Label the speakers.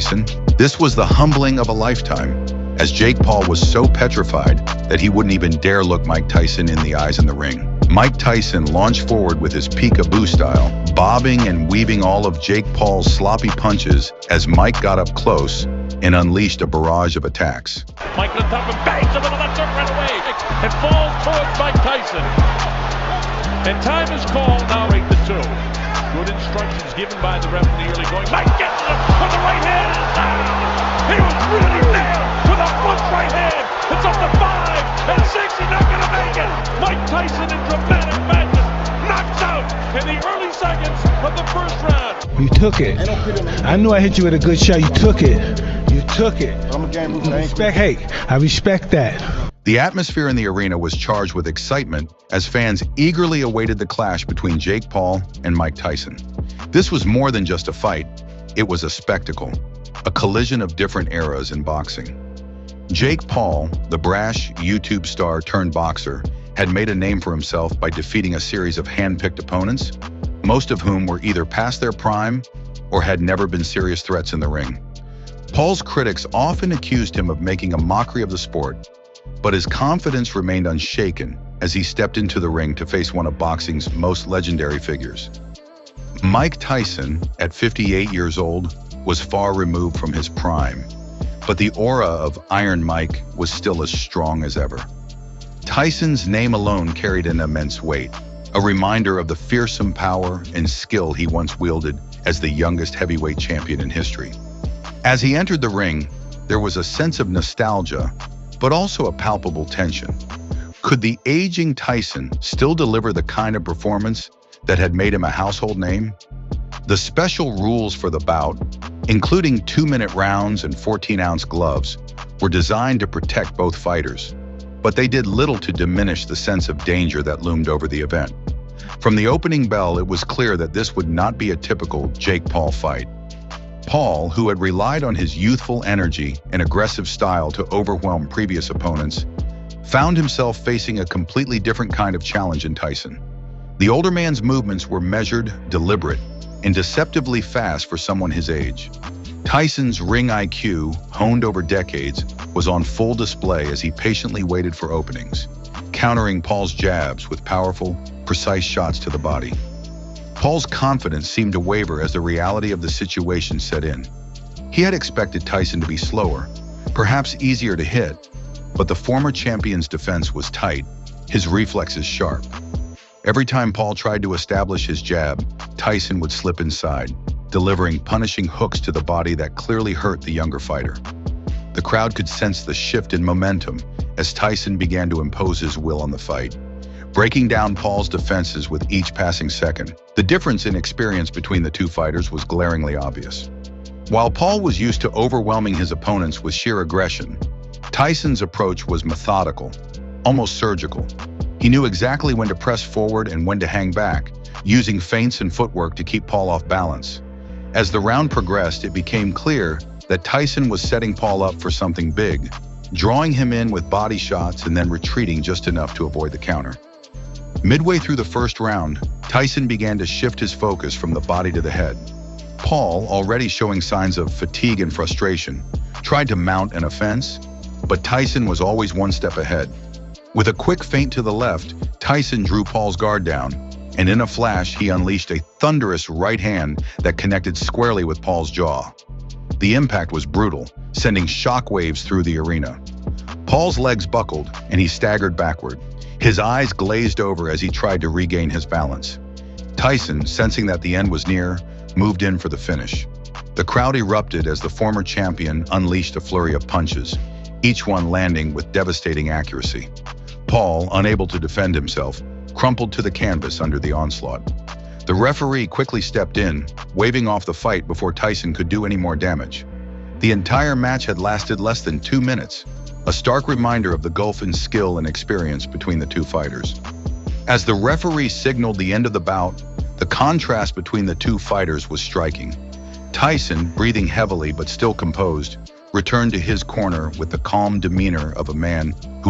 Speaker 1: Tyson. This was the humbling of a lifetime, as Jake Paul was so petrified that he wouldn't even dare look Mike Tyson in the eyes in the ring. Mike Tyson launched forward with his peekaboo style, bobbing and weaving all of Jake Paul's sloppy punches as Mike got up close and unleashed a barrage of attacks.
Speaker 2: Mike on top and bangs him on the left hook right away and falls towards Mike Tyson. And time is called now, 8-2. Good instructions given by the ref in the early going. Mike gets him with the right hand. He was really there with a front right hand. It's up to 5 and 6. He's not going to make it. Mike Tyson in dramatic fashion knocks out in the early seconds of the first round.
Speaker 3: You took it. I knew I hit you with a good shot. You took it. You took it. I respect that.
Speaker 1: The atmosphere in the arena was charged with excitement as fans eagerly awaited the clash between Jake Paul and Mike Tyson. This was more than just a fight. It was a spectacle, a collision of different eras in boxing. Jake Paul, the brash YouTube star turned boxer, had made a name for himself by defeating a series of hand-picked opponents, most of whom were either past their prime or had never been serious threats in the ring. Paul's critics often accused him of making a mockery of the sport, but his confidence remained unshaken as he stepped into the ring to face one of boxing's most legendary figures. Mike Tyson, at 58 years old, was far removed from his prime, but the aura of Iron Mike was still as strong as ever. Tyson's name alone carried an immense weight, a reminder of the fearsome power and skill he once wielded as the youngest heavyweight champion in history. As he entered the ring, there was a sense of nostalgia, but also a palpable tension. Could the aging Tyson still deliver the kind of performance that had made him a household name? The special rules for the bout, including 2-minute rounds and 14-ounce gloves, were designed to protect both fighters, but they did little to diminish the sense of danger that loomed over the event. From the opening bell, it was clear that this would not be a typical Jake Paul fight. Paul, who had relied on his youthful energy and aggressive style to overwhelm previous opponents, found himself facing a completely different kind of challenge in Tyson. The older man's movements were measured, deliberate, and deceptively fast for someone his age. Tyson's ring IQ, honed over decades, was on full display as he patiently waited for openings, countering Paul's jabs with powerful, precise shots to the body. Paul's confidence seemed to waver as the reality of the situation set in. He had expected Tyson to be slower, perhaps easier to hit, but the former champion's defense was tight, his reflexes sharp. Every time Paul tried to establish his jab, Tyson would slip inside, delivering punishing hooks to the body that clearly hurt the younger fighter. The crowd could sense the shift in momentum as Tyson began to impose his will on the fight, breaking down Paul's defenses with each passing second. The difference in experience between the two fighters was glaringly obvious. While Paul was used to overwhelming his opponents with sheer aggression, Tyson's approach was methodical, almost surgical. He knew exactly when to press forward and when to hang back, using feints and footwork to keep Paul off balance. As the round progressed, it became clear that Tyson was setting Paul up for something big, drawing him in with body shots and then retreating just enough to avoid the counter. Midway through the first round, Tyson began to shift his focus from the body to the head. Paul, already showing signs of fatigue and frustration, tried to mount an offense, but Tyson was always one step ahead. With a quick feint to the left, Tyson drew Paul's guard down, and in a flash, he unleashed a thunderous right hand that connected squarely with Paul's jaw. The impact was brutal, sending shockwaves through the arena. Paul's legs buckled, and he staggered backward. His eyes glazed over as he tried to regain his balance. Tyson, sensing that the end was near, moved in for the finish. The crowd erupted as the former champion unleashed a flurry of punches, each one landing with devastating accuracy. Paul, unable to defend himself, crumpled to the canvas under the onslaught. The referee quickly stepped in, waving off the fight before Tyson could do any more damage. The entire match had lasted less than 2 minutes, a stark reminder of the gulf in skill and experience between the two fighters. As the referee signaled the end of the bout, the contrast between the two fighters was striking. Tyson, breathing heavily but still composed, returned to his corner with the calm demeanor of a man who